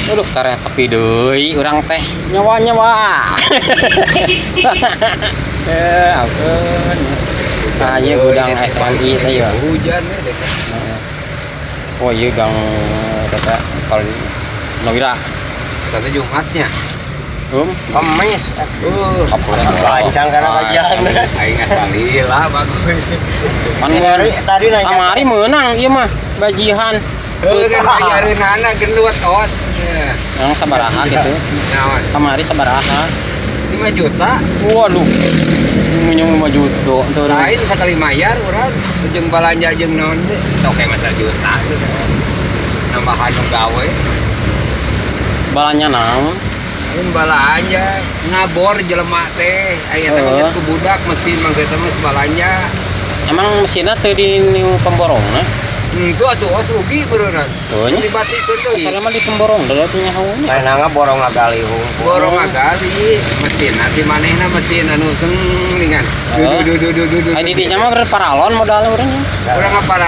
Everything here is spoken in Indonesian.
Aduh, tarik tepi deui urang teh nyawa. Ampun. Kayak gudang SMI teh ya. Hujan deh. Oh iya gang kata kalau Nawira. Sekarang Jumatnya. Kemis. Lancang karena kajian. Aing asalila bagus. Pan Tadi nanya. kamari menang ieu mah bajihan. Kan bayarin anak gendut os. Yang sabaraha gitu. Naon? Kamari sabaraha? 5 juta. Waduh. Minum 5 juta tuh. Lain sekali mayar urang jeung balanja jeung naon teh. Toke masa juta sih. Nambahan nu gawe. Balanya naon? Lain balanja ngabor jelema teh. Aya teh geus ku budak mesin mangsa teh mah balanja. Emang mesinnya teu di nu pemborongna? Itu atuh os rugi beneran. Oh, nya? Dibatikeun teh. Saya mah di pemborong da punya haunnya. Main angga borong agali hungkul. Borong agali mesin nanti manehna mesin anu senglingan. Adi dinya mah paralon modal urang. Urang apa